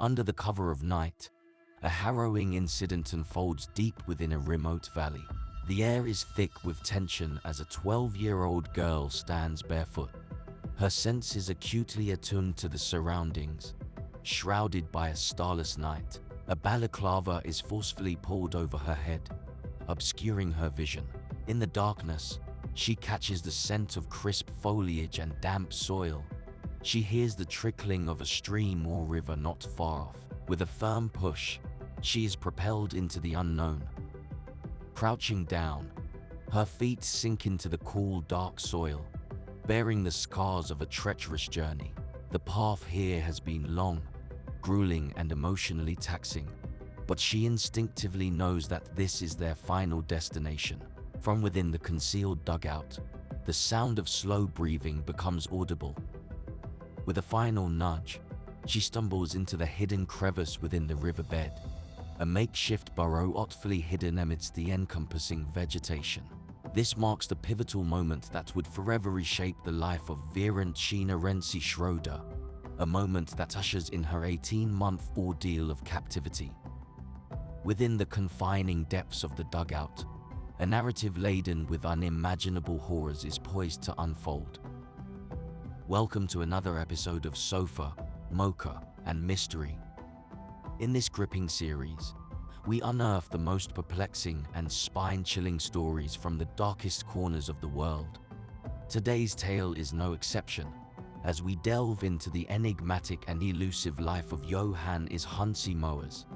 Under the cover of night, a harrowing incident unfolds deep within a remote valley. The air is thick with tension as a 12-year-old girl stands barefoot, her senses acutely attuned to the surroundings. Shrouded by a starless night, a balaclava is forcefully pulled over her head, obscuring her vision. In the darkness, she catches the scent of crisp foliage and damp soil. She hears the trickling of a stream or river not far off. With a firm push, she is propelled into the unknown. Crouching down, her feet sink into the cool, dark soil, bearing the scars of a treacherous journey. The path here has been long, grueling and emotionally taxing, but she instinctively knows that this is their final destination. From within the concealed dugout, the sound of slow breathing becomes audible. With a final nudge, she stumbles into the hidden crevice within the riverbed, a makeshift burrow artfully hidden amidst the encompassing vegetation. This marks the pivotal moment that would forever reshape the life of Reny Renzi Schroeder, a moment that ushers in her 18-month ordeal of captivity. Within the confining depths of the dugout, a narrative laden with unimaginable horrors is poised to unfold. Welcome to another episode of Sofa, Mocha, and Mystery. In this gripping series, we unearth the most perplexing and spine-chilling stories from the darkest corners of the world. Today's tale is no exception, as we delve into the enigmatic and elusive life of Johannes Hansie Mowers.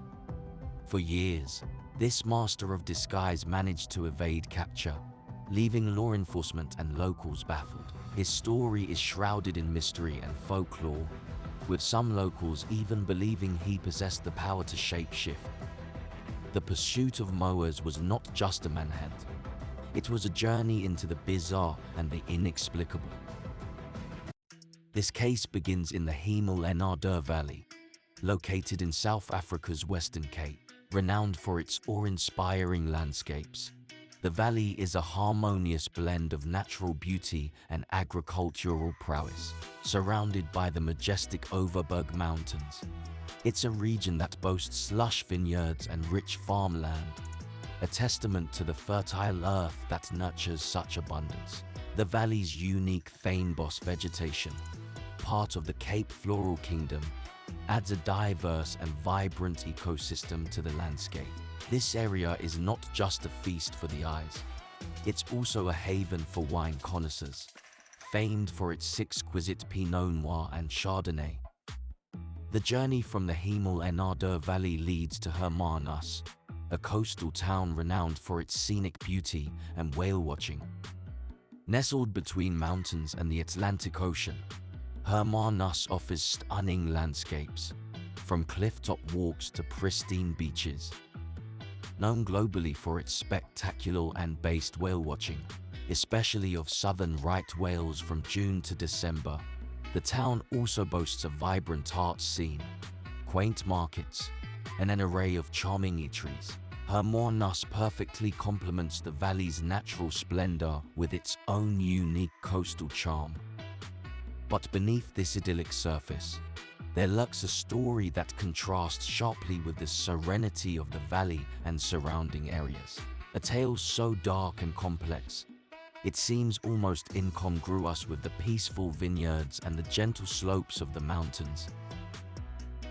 For years, this master of disguise managed to evade capture, leaving law enforcement and locals baffled. His story is shrouded in mystery and folklore, with some locals even believing he possessed the power to shapeshift. The pursuit of Mowers was not just a manhunt. It was a journey into the bizarre and the inexplicable. This case begins in the Hemel en Aarde Valley, located in South Africa's Western Cape. Renowned for its awe-inspiring landscapes, the valley is a harmonious blend of natural beauty and agricultural prowess, surrounded by the majestic Overberg Mountains. It's a region that boasts lush vineyards and rich farmland, a testament to the fertile earth that nurtures such abundance. The valley's unique fynbos vegetation, part of the Cape Floral Kingdom, adds a diverse and vibrant ecosystem to the landscape. This area is not just a feast for the eyes, it's also a haven for wine connoisseurs, famed for its exquisite Pinot Noir and Chardonnay. The journey from the Hemel en Aarde Valley leads to Hermanus, a coastal town renowned for its scenic beauty and whale watching. Nestled between mountains and the Atlantic Ocean, Hermanus offers stunning landscapes, from cliff-top walks to pristine beaches. Known globally for its spectacular and based whale watching, especially of southern right whales from June to December, the town also boasts a vibrant arts scene, quaint markets, and an array of charming eateries. Hermanus perfectly complements the valley's natural splendor with its own unique coastal charm. But beneath this idyllic surface, there lurks a story that contrasts sharply with the serenity of the valley and surrounding areas. A tale so dark and complex, it seems almost incongruous with the peaceful vineyards and the gentle slopes of the mountains.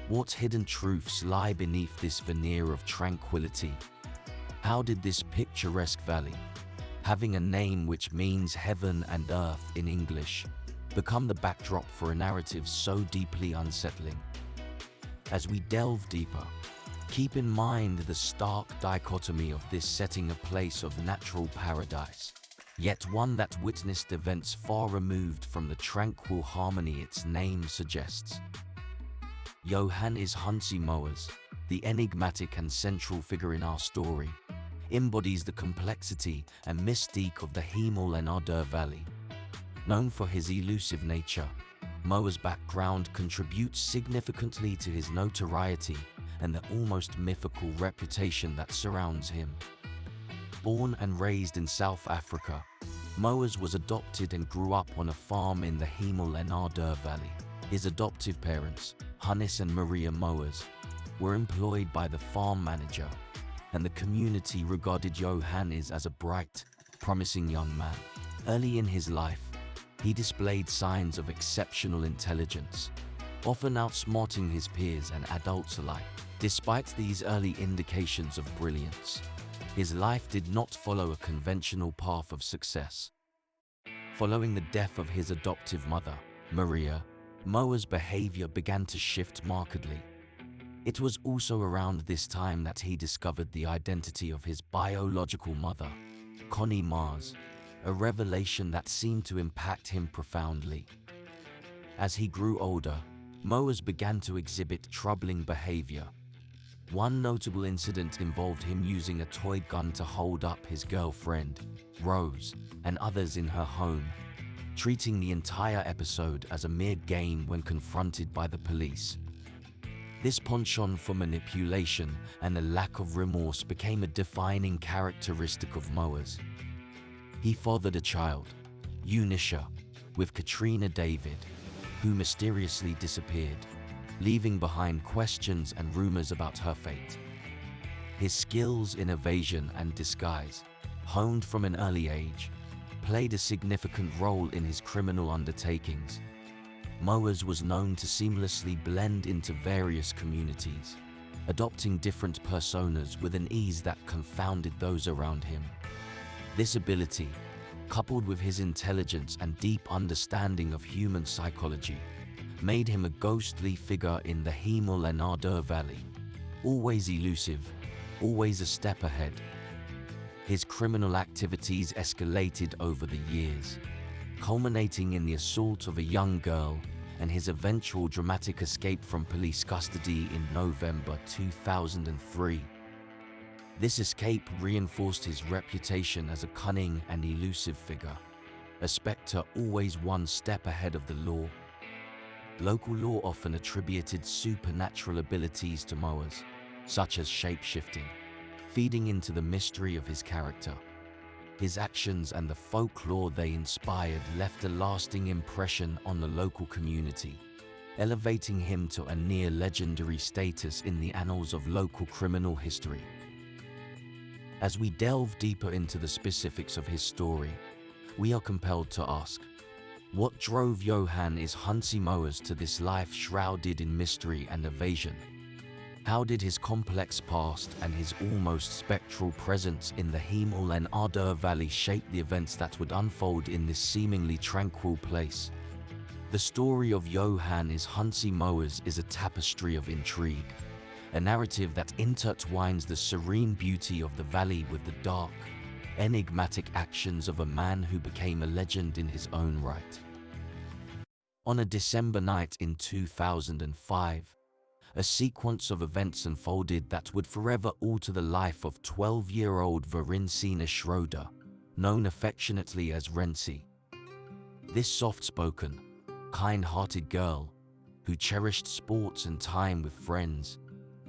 What hidden truths lie beneath this veneer of tranquility? How did this picturesque valley, having a name which means heaven and earth in English, become the backdrop for a narrative so deeply unsettling? As we delve deeper, keep in mind the stark dichotomy of this setting, a place of natural paradise, yet one that witnessed events far removed from the tranquil harmony its name suggests. Johannes Hansie Mowers, the enigmatic and central figure in our story, embodies the complexity and mystique of the Hemel en Aarde Valley. Known for his elusive nature, Mowers' background contributes significantly to his notoriety and the almost mythical reputation that surrounds him. Born and raised in South Africa, Mowers was adopted and grew up on a farm in the Hemel en Aarde Valley. His adoptive parents, Johannes and Maria Mowers, were employed by the farm manager, and the community regarded Johannes as a bright, promising young man. Early in his life, he displayed signs of exceptional intelligence, often outsmarting his peers and adults alike. Despite these early indications of brilliance, his life did not follow a conventional path of success. Following the death of his adoptive mother, Maria, Mowers' behavior began to shift markedly. It was also around this time that he discovered the identity of his biological mother, Connie Mars, a revelation that seemed to impact him profoundly. As he grew older, Mowers began to exhibit troubling behavior. One notable incident involved him using a toy gun to hold up his girlfriend, Rose, and others in her home, treating the entire episode as a mere game when confronted by the police. This penchant for manipulation and a lack of remorse became a defining characteristic of Mowers. He fathered a child, Eunicia, with Katrina David, who mysteriously disappeared, leaving behind questions and rumors about her fate. His skills in evasion and disguise, honed from an early age, played a significant role in his criminal undertakings. Mowers was known to seamlessly blend into various communities, adopting different personas with an ease that confounded those around him. This ability, coupled with his intelligence and deep understanding of human psychology, made him a ghostly figure in the Hemel and Ardor Valley, always elusive, always a step ahead. His criminal activities escalated over the years, culminating in the assault of a young girl and his eventual dramatic escape from police custody in November 2003. This escape reinforced his reputation as a cunning and elusive figure, a specter always one step ahead of the law. Local law often attributed supernatural abilities to Mowers, such as shape-shifting, feeding into the mystery of his character. His actions and the folklore they inspired left a lasting impression on the local community, elevating him to a near-legendary status in the annals of local criminal history. As we delve deeper into the specifics of his story, we are compelled to ask, what drove Johannes Hansie Mowers to this life shrouded in mystery and evasion? How did his complex past and his almost spectral presence in the Hemel and Ardor Valley shape the events that would unfold in this seemingly tranquil place? The story of Johannes Hansie Mowers is a tapestry of intrigue, a narrative that intertwines the serene beauty of the valley with the dark, enigmatic actions of a man who became a legend in his own right. On a December night in 2005, a sequence of events unfolded that would forever alter the life of 12-year-old Verincina Schroeder, known affectionately as Rency. This soft-spoken, kind-hearted girl, who cherished sports and time with friends,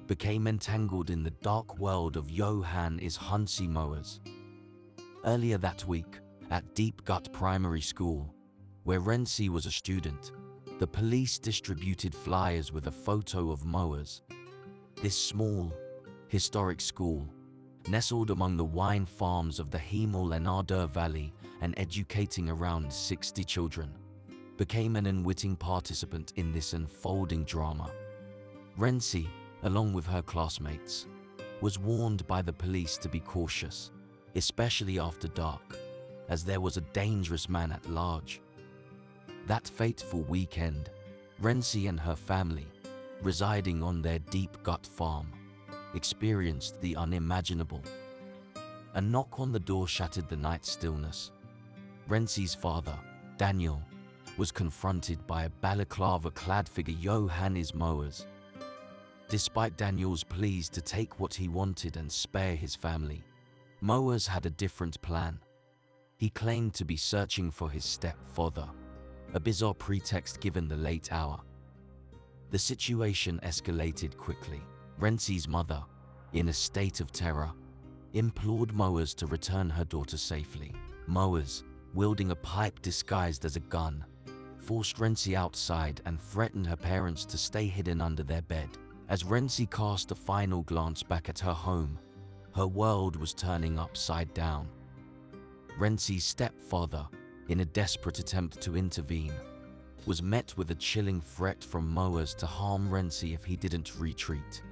became entangled in the dark world of Johannes Hansie Mowers. Earlier that week, at Deep Gut Primary School, where Rency was a student, the police distributed flyers with a photo of Mowers. This small, historic school, nestled among the wine farms of the Hemel and Ardor Valley and educating around 60 children, became an unwitting participant in this unfolding drama. Rency, along with her classmates, was warned by the police to be cautious, especially after dark, as there was a dangerous man at large. That fateful weekend, Rency and her family, residing on their Deep Gut farm, experienced the unimaginable. A knock on the door shattered the night stillness. Rency's father, Daniel, was confronted by a balaclava-clad figure, Johannes Mowers. Despite Daniel's pleas to take what he wanted and spare his family, Mowers had a different plan. He claimed to be searching for his stepfather, a bizarre pretext given the late hour. The situation escalated quickly. Rency's mother, in a state of terror, implored Mowers to return her daughter safely. Mowers, wielding a pipe disguised as a gun, forced Reny outside and threatened her parents to stay hidden under their bed. As Reny cast a final glance back at her home, her world was turning upside down. Reny's stepfather, in a desperate attempt to intervene, was met with a chilling threat from Mowers to harm Reny if he didn't retreat.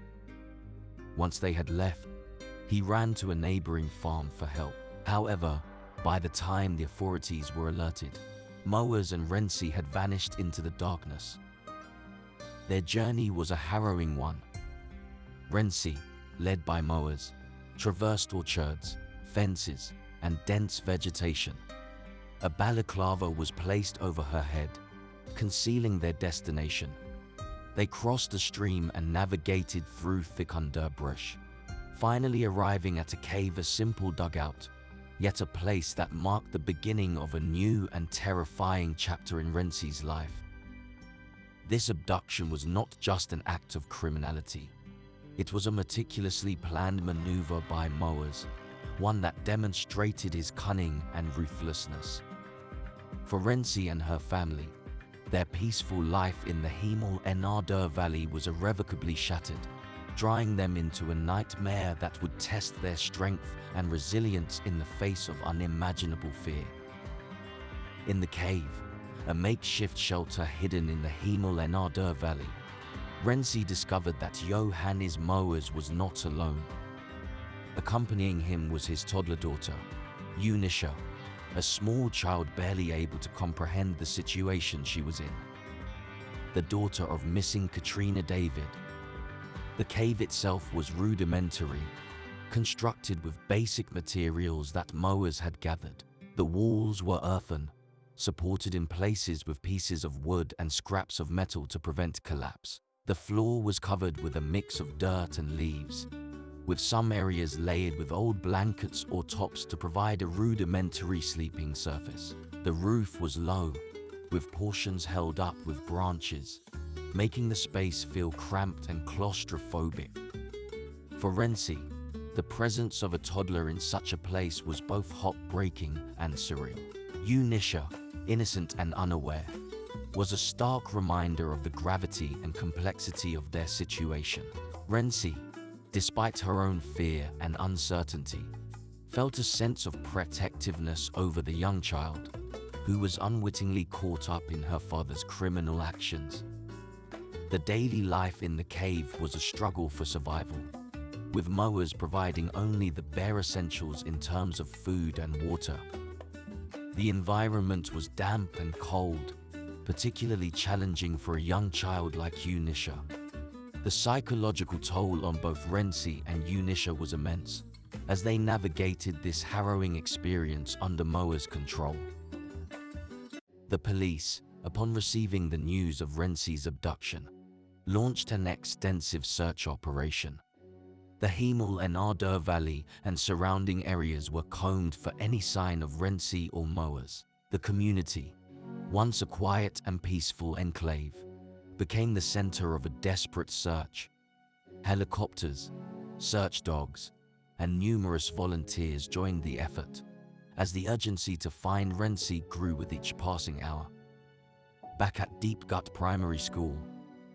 Once they had left, he ran to a neighboring farm for help. However, by the time the authorities were alerted, Mowers and Reny had vanished into the darkness. Their journey was a harrowing one. Reny, led by Mowers, traversed orchards, fences, and dense vegetation. A balaclava was placed over her head, concealing their destination. They crossed a stream and navigated through thick underbrush, finally arriving at a cave, a simple dugout, yet a place that marked the beginning of a new and terrifying chapter in Reny's life. This abduction was not just an act of criminality. It was a meticulously planned maneuver by Mowers, one that demonstrated his cunning and ruthlessness. For Reny and her family, their peaceful life in the Himal-Enarder Valley was irrevocably shattered, drawing them into a nightmare that would test their strength and resilience in the face of unimaginable fear. In the cave, a makeshift shelter hidden in the Himal-Enarder Valley, Reny discovered that Johannes Mowers was not alone. Accompanying him was his toddler daughter, Eunice, a small child barely able to comprehend the situation she was in. The daughter of missing Katrina David. The cave itself was rudimentary, constructed with basic materials that Mowers had gathered. The walls were earthen, supported in places with pieces of wood and scraps of metal to prevent collapse. The floor was covered with a mix of dirt and leaves, with some areas layered with old blankets or tops to provide a rudimentary sleeping surface. The roof was low, with portions held up with branches, making the space feel cramped and claustrophobic. For Reny, the presence of a toddler in such a place was both heartbreaking and surreal. Eunice, innocent and unaware, was a stark reminder of the gravity and complexity of their situation. Reny, despite her own fear and uncertainty, felt a sense of protectiveness over the young child, who was unwittingly caught up in her father's criminal actions. The daily life in the cave was a struggle for survival, with Mowers providing only the bare essentials in terms of food and water. The environment was damp and cold, particularly challenging for a young child like Eunice. The psychological toll on both Reny and Eunice was immense, as they navigated this harrowing experience under Mowers' control. The police, upon receiving the news of Reny's abduction, launched an extensive search operation. The Himal-Enarder Valley and surrounding areas were combed for any sign of Reny or Mowers. The community, once a quiet and peaceful enclave, became the center of a desperate search. Helicopters, search dogs, and numerous volunteers joined the effort, as the urgency to find Reny grew with each passing hour. Back at Deep Gut Primary School,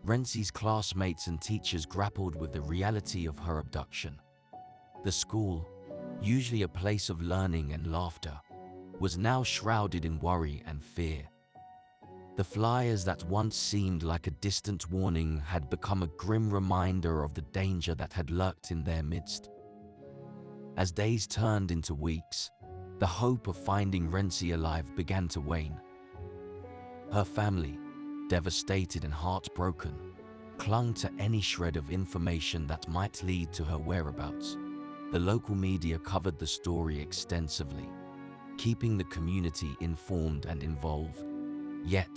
Reny's classmates and teachers grappled with the reality of her abduction. The school, usually a place of learning and laughter, was now shrouded in worry and fear. The flyers that once seemed like a distant warning had become a grim reminder of the danger that had lurked in their midst. As days turned into weeks, the hope of finding Reny alive began to wane. Her family, devastated and heartbroken, clung to any shred of information that might lead to her whereabouts. The local media covered the story extensively, keeping the community informed and involved. Yet,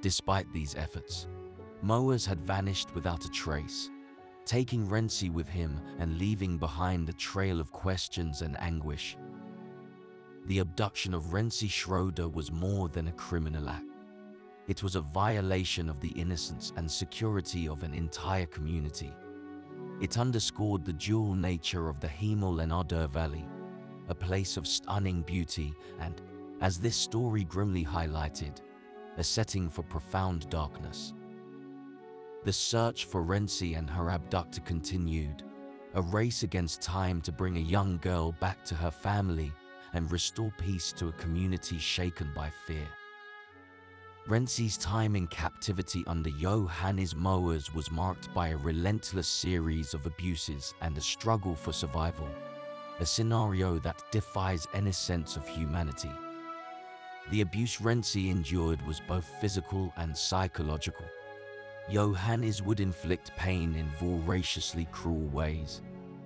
despite these efforts, Mowers had vanished without a trace, taking Reny with him and leaving behind a trail of questions and anguish. The abduction of Reny Schroeder was more than a criminal act. It was a violation of the innocence and security of an entire community. It underscored the dual nature of the Himal-Enarder Valley, a place of stunning beauty and, as this story grimly highlighted, a setting for profound darkness. The search for Reny and her abductor continued, a race against time to bring a young girl back to her family and restore peace to a community shaken by fear. Reny's time in captivity under Johannes Mowers was marked by a relentless series of abuses and a struggle for survival, a scenario that defies any sense of humanity. The abuse Reny endured was both physical and psychological. Johannes would inflict pain in voraciously cruel ways.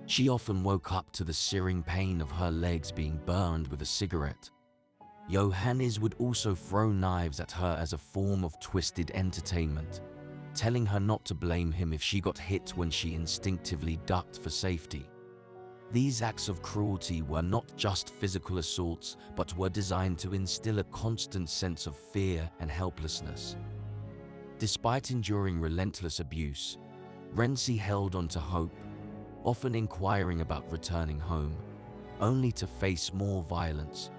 She often woke up to the searing pain of her legs being burned with a cigarette. Johannes would also throw knives at her as a form of twisted entertainment, telling her not to blame him if she got hit when she instinctively ducked for safety. These acts of cruelty were not just physical assaults, but were designed to instill a constant sense of fear and helplessness. Despite enduring relentless abuse, Reny held on to hope, often inquiring about returning home, only to face more violence.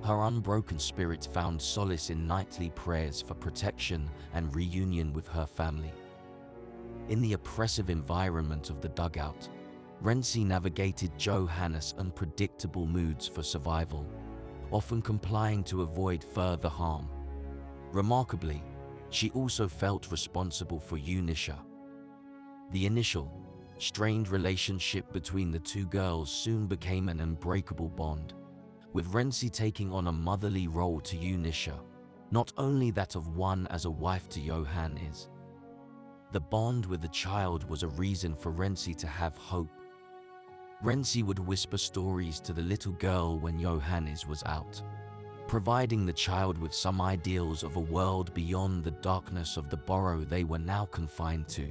Her unbroken spirit found solace in nightly prayers for protection and reunion with her family. In the oppressive environment of the dugout, Reny navigated Johannes' unpredictable moods for survival, often complying to avoid further harm. Remarkably, she also felt responsible for Eunicia. The initial, strained relationship between the two girls soon became an unbreakable bond, with Reny taking on a motherly role to Eunicia, not only that of one as a wife to Johannes. The bond with the child was a reason for Reny to have hope. Reny would whisper stories to the little girl when Johannes was out, providing the child with some ideals of a world beyond the darkness of the burrow they were now confined to.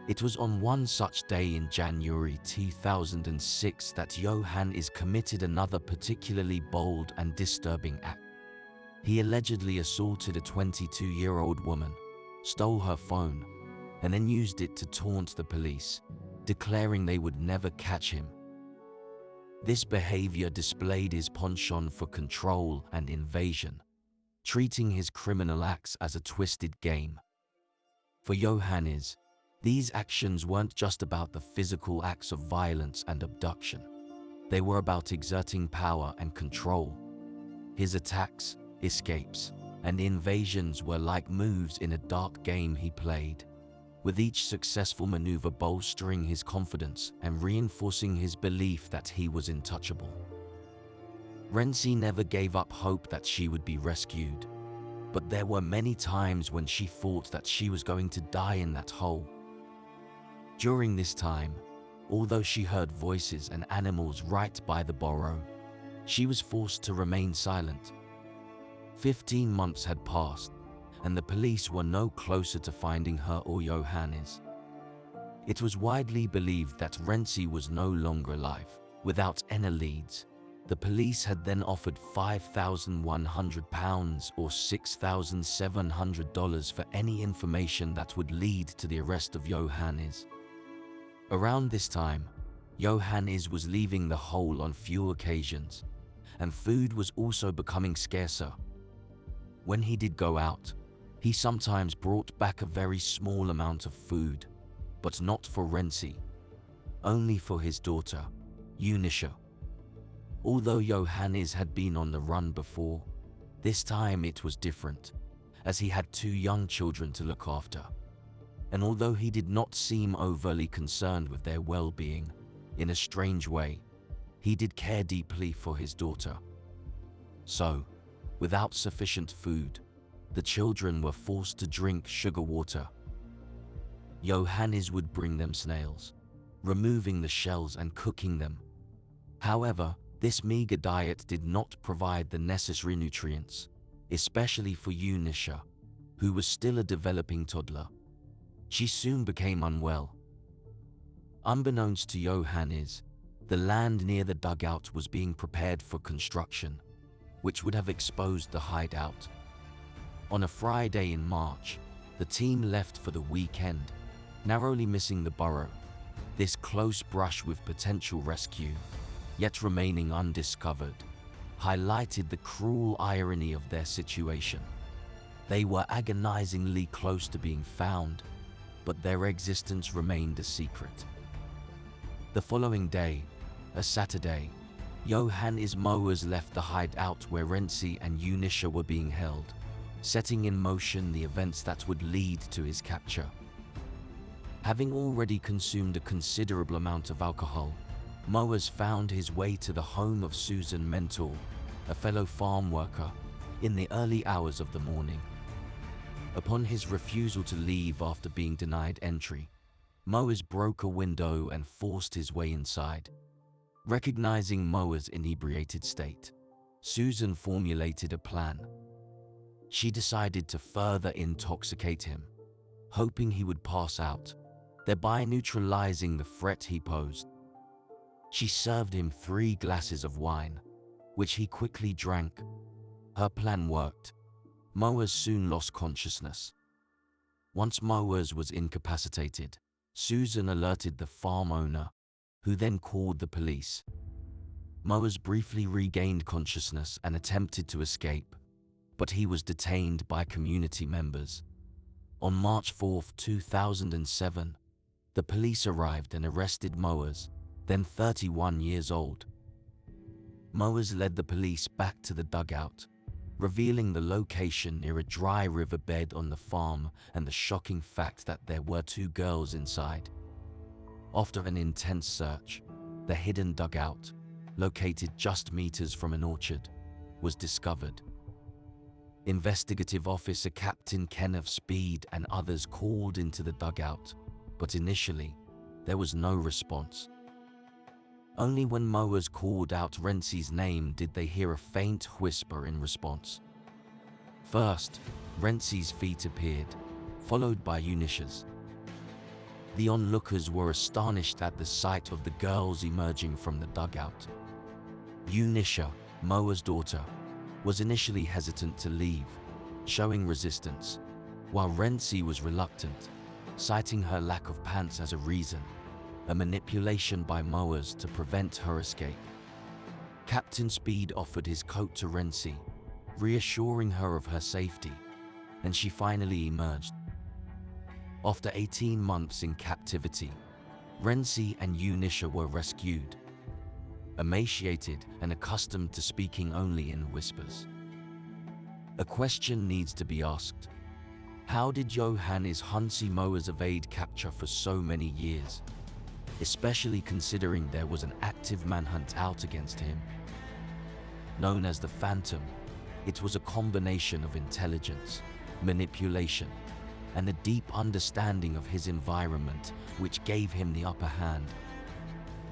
It was on one such day in January 2006 that Johannes committed another particularly bold and disturbing act. He allegedly assaulted a 22-year-old woman, stole her phone, and then used it to taunt the police, declaring they would never catch him. This behavior displayed his penchant for control and invasion, treating his criminal acts as a twisted game. For Johannes, these actions weren't just about the physical acts of violence and abduction. They were about exerting power and control. His attacks, escapes, and invasions were like moves in a dark game he played, with each successful maneuver bolstering his confidence and reinforcing his belief that he was untouchable. Reny never gave up hope that she would be rescued, but there were many times when she thought that she was going to die in that hole. During this time, although she heard voices and animals right by the burrow, she was forced to remain silent. 15 months had passed, and the police were no closer to finding her or Johannes. It was widely believed that Reny was no longer alive. Without any leads, the police had then offered £5,100 or $6,700 for any information that would lead to the arrest of Johannes. Around this time, Johannes was leaving the hole on few occasions, and food was also becoming scarcer. When he did go out, he sometimes brought back a very small amount of food, but not for Reny, only for his daughter, Eunicia. Although Johannes had been on the run before, this time it was different, as he had 2 young children to look after. And although he did not seem overly concerned with their well-being, in a strange way, he did care deeply for his daughter. So, without sufficient food, the children were forced to drink sugar water. Johannes would bring them snails, removing the shells and cooking them. However, this meager diet did not provide the necessary nutrients, especially for Eunicia, who was still a developing toddler. She soon became unwell. Unbeknownst to Johannes, the land near the dugout was being prepared for construction, which would have exposed the hideout. On a Friday in March, the team left for the weekend, narrowly missing the burrow, this close brush with potential rescue, yet remaining undiscovered. highlighted the cruel irony of their situation. They were agonizingly close to being found, but their existence remained a secret. The following day, a Saturday, Johannes Mowers left the hideout where Reny and Eunicia were being held, setting in motion the events that would lead to his capture. Having already consumed a considerable amount of alcohol, Mowers found his way to the home of Susan Mentor, a fellow farm worker, in the early hours of the morning. Upon his refusal to leave after being denied entry, Mowers broke a window and forced his way inside. Recognizing Mowers' inebriated state, Susan formulated a plan. She decided to further intoxicate him, hoping he would pass out, thereby neutralizing the threat he posed. She served him 3 glasses of wine, which he quickly drank. Her plan worked. Mowers soon lost consciousness. Once Mowers was incapacitated, Susan alerted the farm owner, who then called the police. Mowers briefly regained consciousness and attempted to escape, but he was detained by community members. On March 4, 2007, the police arrived and arrested Mowers, then 31 years old. Mowers led the police back to the dugout, revealing the location near a dry riverbed on the farm and the shocking fact that there were 2 girls inside. After an intense search, the hidden dugout, located just meters from an orchard, was discovered. Investigative Officer Captain Kenneth Speed and others called into the dugout, but initially, there was no response. Only when Mowers called out Reny's name did they hear a faint whisper in response. First, Reny's feet appeared, followed by Eunicia's. The onlookers were astonished at the sight of the girls emerging from the dugout. Eunicia, Mowers' daughter, was initially hesitant to leave, showing resistance, while Reny was reluctant, citing her lack of pants as a reason, a manipulation by Mowers to prevent her escape. Captain Speed offered his coat to Reny, reassuring her of her safety, and she finally emerged. After 18 months in captivity, Reny and Eunicia were rescued, emaciated and accustomed to speaking only in whispers. A question needs to be asked. How did Johannes Hansie Mowers evade capture for so many years, especially considering there was an active manhunt out against him? Known as the Phantom, it was a combination of intelligence, manipulation, and a deep understanding of his environment which gave him the upper hand.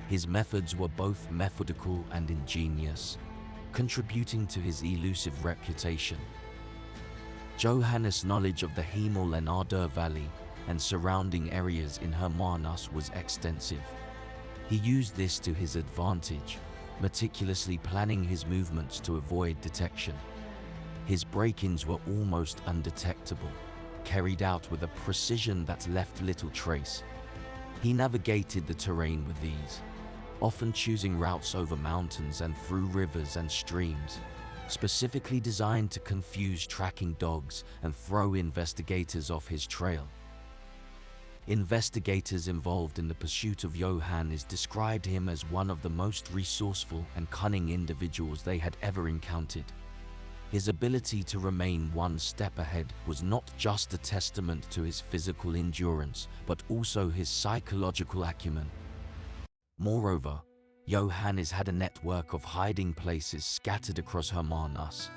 His methods were both methodical and ingenious, contributing to his elusive reputation. Johannes' knowledge of the Hemel and Ardor Valley and surrounding areas in Hermanus was extensive. He used this to his advantage, meticulously planning his movements to avoid detection. His break-ins were almost undetectable, carried out with a precision that left little trace. He navigated the terrain with ease, often choosing routes over mountains and through rivers and streams, specifically designed to confuse tracking dogs and throw investigators off his trail. Investigators involved in the pursuit of Johannes described him as one of the most resourceful and cunning individuals they had ever encountered. His ability to remain one step ahead was not just a testament to his physical endurance, but also his psychological acumen. Moreover, Johannes had a network of hiding places scattered across Hermanus.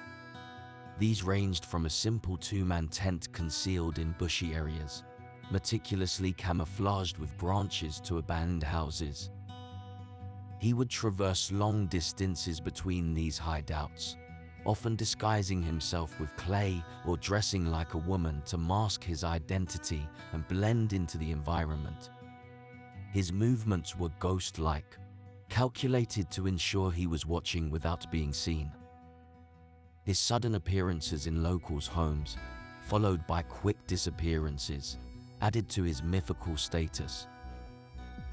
These ranged from a simple 2-man tent concealed in bushy areas, meticulously camouflaged with branches, to abandoned houses. He would traverse long distances between these hideouts, often disguising himself with clay or dressing like a woman to mask his identity and blend into the environment. His movements were ghost-like, calculated to ensure he was watching without being seen. His sudden appearances in locals' homes, followed by quick disappearances, added to his mythical status.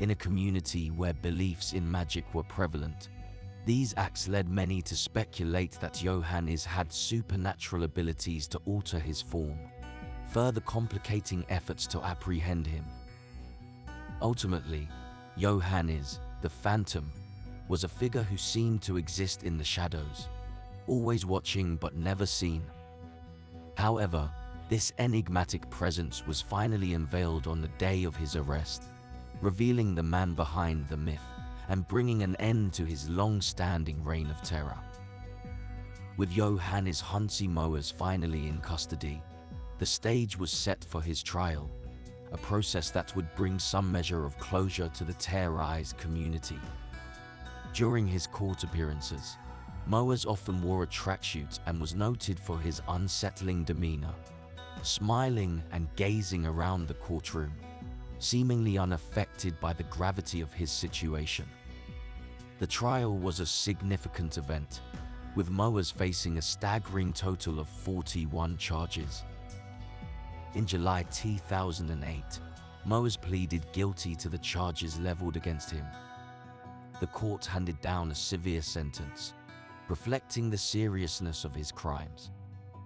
In a community where beliefs in magic were prevalent, These acts led many to speculate that Johannes had supernatural abilities to alter his form, further complicating efforts to apprehend him. Ultimately, Johannes, the Phantom, was a figure who seemed to exist in the shadows, always watching but never seen. However, this enigmatic presence was finally unveiled on the day of his arrest, revealing the man behind the myth and bringing an end to his long-standing reign of terror. With Johannes Hansie Mowers finally in custody, the stage was set for his trial, a process that would bring some measure of closure to the terrorized community. During his court appearances, Mowers often wore a tracksuit and was noted for his unsettling demeanor, smiling and gazing around the courtroom, seemingly unaffected by the gravity of his situation. The trial was a significant event, with Mowers facing a staggering total of 41 charges. In July 2008, Mowers pleaded guilty to the charges leveled against him. The court handed down a severe sentence, reflecting the seriousness of his crimes: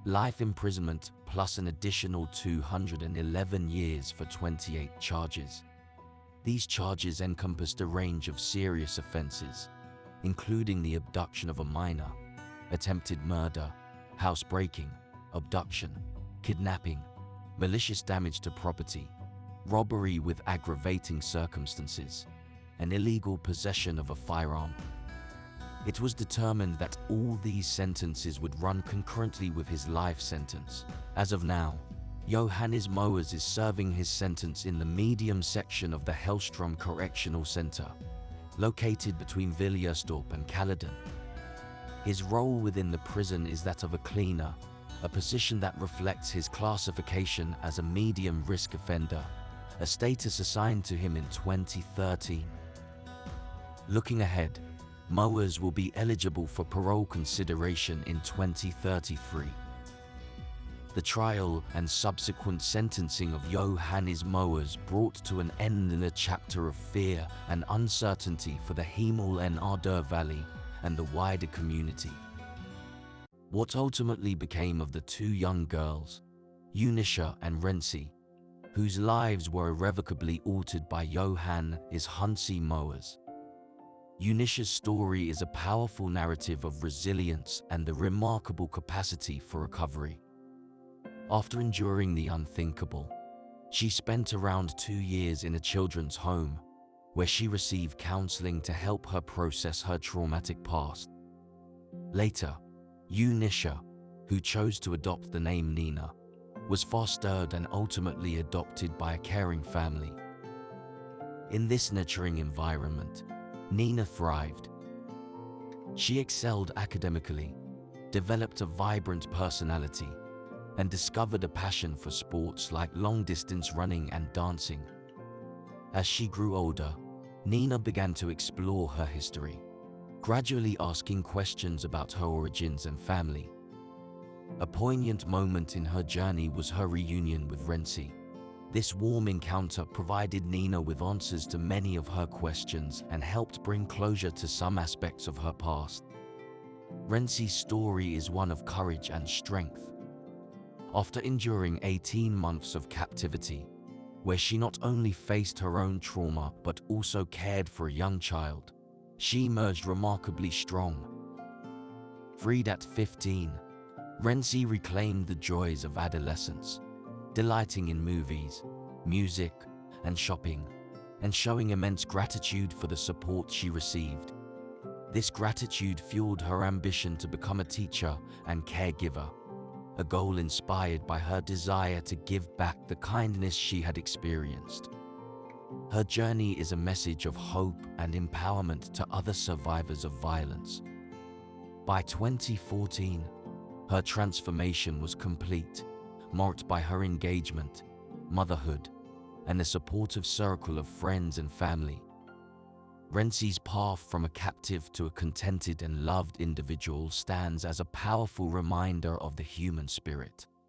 life imprisonment plus an additional 211 years for 28 charges. These charges encompassed a range of serious offenses, including the abduction of a minor, attempted murder, housebreaking, abduction, kidnapping, malicious damage to property, robbery with aggravating circumstances, and illegal possession of a firearm. It was determined that all these sentences would run concurrently with his life sentence. As of now, Johannes Mowers is serving his sentence in the medium section of the Hellstrom Correctional Center, located between Viljerstorp and Caledon. His role within the prison is that of a cleaner, a position that reflects his classification as a medium-risk offender, a status assigned to him in 2013. Looking ahead, Mowers will be eligible for parole consideration in 2033. The trial and subsequent sentencing of Johannes Mowers brought to an end in a chapter of fear and uncertainty for the Hemel en Aarde Valley and the wider community. What ultimately became of the two young girls, Eunice and Reny, whose lives were irrevocably altered by Johannes Hansie Mowers? Eunice's story is a powerful narrative of resilience and the remarkable capacity for recovery. After enduring the unthinkable, she spent around 2 years in a children's home, where she received counseling to help her process her traumatic past. Later, Eunice, who chose to adopt the name Nina, was fostered and ultimately adopted by a caring family. In this nurturing environment, Nina thrived. She excelled academically, developed a vibrant personality, and discovered a passion for sports like long-distance running and dancing. As she grew older, Nina began to explore her history, gradually asking questions about her origins and family. A poignant moment in her journey was her reunion with Reny. This warm encounter provided Nina with answers to many of her questions and helped bring closure to some aspects of her past. Reny's story is one of courage and strength. After enduring 18 months of captivity, where she not only faced her own trauma but also cared for a young child, she emerged remarkably strong. Freed at 15, Reny reclaimed the joys of adolescence, delighting in movies, music, and shopping, and showing immense gratitude for the support she received. This gratitude fueled her ambition to become a teacher and caregiver, a goal inspired by her desire to give back the kindness she had experienced. Her journey is a message of hope and empowerment to other survivors of violence. By 2014, her transformation was complete, marked by her engagement, motherhood, and a supportive circle of friends and family. Reny's path from a captive to a contented and loved individual stands as a powerful reminder of the human spirit.